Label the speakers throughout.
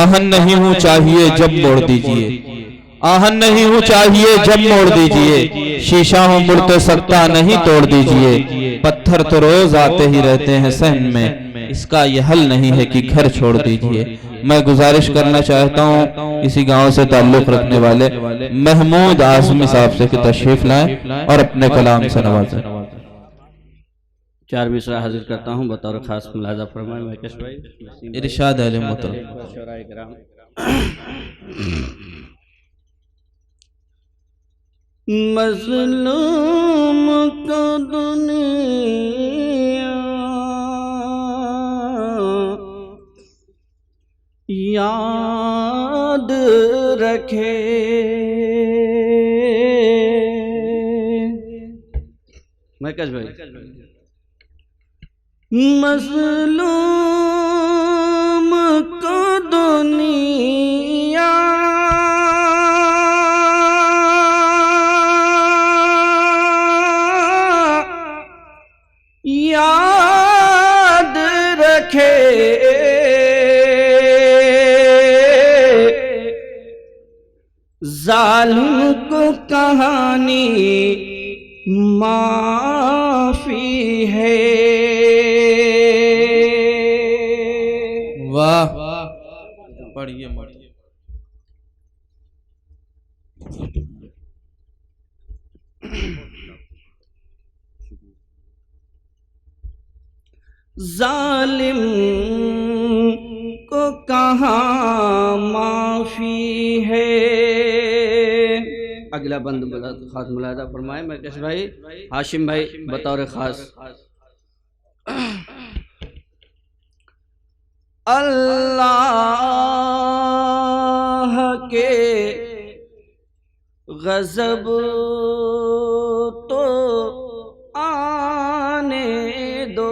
Speaker 1: आहन नहीं हूँ चाहिए जब मोड़ दीजिए, आहन नहीं हूँ चाहिए जब मोड़ दीजिए, शीशा हूँ मुड़ तो सकता नहीं तोड़ दीजिए, पत्थर तो रोज आते ही रहते हैं सहन में, इसका ये हल नहीं है कि घर छोड़ दीजिए। मैं गुजारिश करना चाहता हूँ इसी गांव से ताल्लुक़ रखने वाले महमूद आज़मी साहब से कि तशरीफ लाएं और अपने कलाम से नवाजें।
Speaker 2: चार मिसरा हाजिर करता हूँ, बतौर खास मुलाजा फरमाएं महकेश भाई।
Speaker 1: इरशाद अहले मोहतरम।
Speaker 2: मज़लूम को दुनिया याद रखे, महकेश भाई। मज़लूम को दुनिया याद रखे, जालिम को कहानी माफी है।
Speaker 1: वाह, पढ़िए पढ़िए।
Speaker 2: जालिम को कहाँ माफी है। अगला बंद खास मुलाजा फरमाए महकेश भाई। हाशिम भाई बतौर खास। अल्लाह के गज़ब तो आने दो,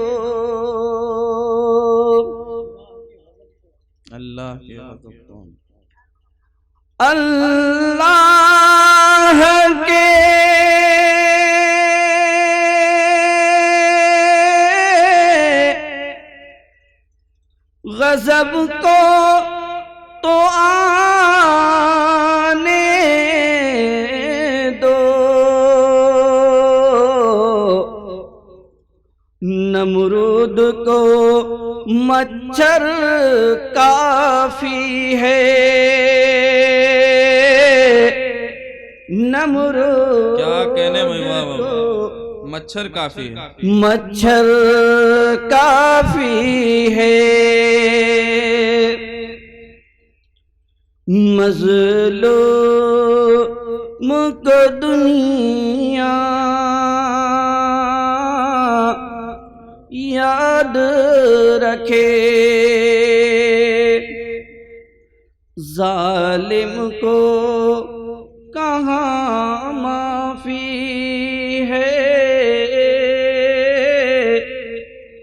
Speaker 1: अल्लाह के
Speaker 2: अल्लाह के गज़ब को तो आने दो, नमरूद को मच्छर काफी है। नमरूद
Speaker 1: क्या कहने में, मच्छर काफी है,
Speaker 2: मच्छर काफी है। मज़लूम को दुनिया याद रखे, जालिम को कहाँ माफी है,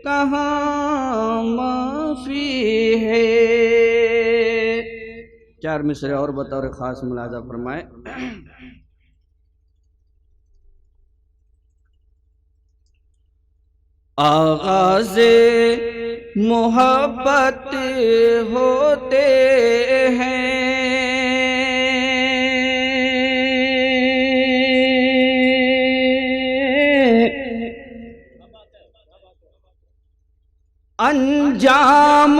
Speaker 2: कहाँ माफी है। चार मिसरे और बतौर खास मुलाजा फरमाए। आगाज़े मोहब्बत होते हैं, अंजाम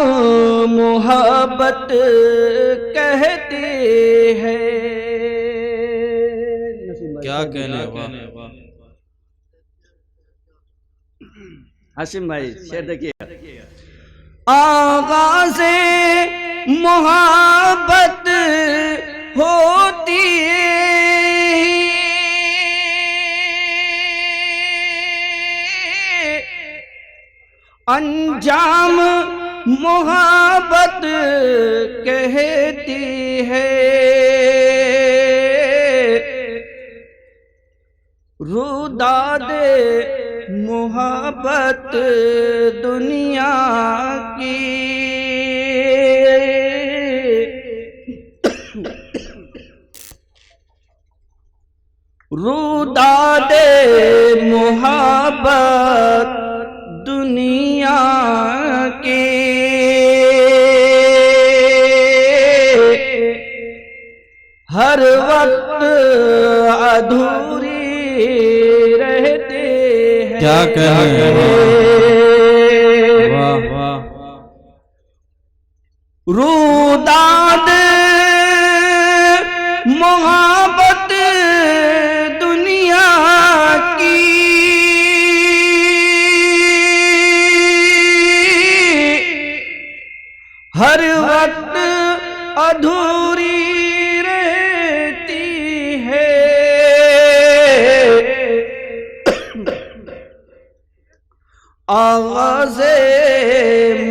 Speaker 2: मोहब्बत कहते हैं।
Speaker 1: क्या कहने।
Speaker 2: हाशिम भाई शेर देखिए। आगाज़े मोहब्बत होती अंजाम मोहब्बत कहती है। रुदादे मोहब्बत दुनिया की, रुदादे मोहब्बत दुनिया की, रहते हैं।
Speaker 1: क्या कहें, वाह वाह।
Speaker 2: रूदाद मोहब्बत दुनिया की हर वक्त अधूरी रहती है। आगाज़े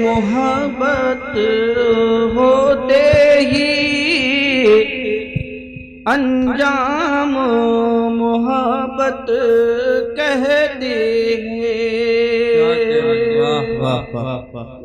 Speaker 2: मोहब्बत होते ही अंजाम मोहब्बत कहते हैं।
Speaker 1: वाह वाह वाह वाह।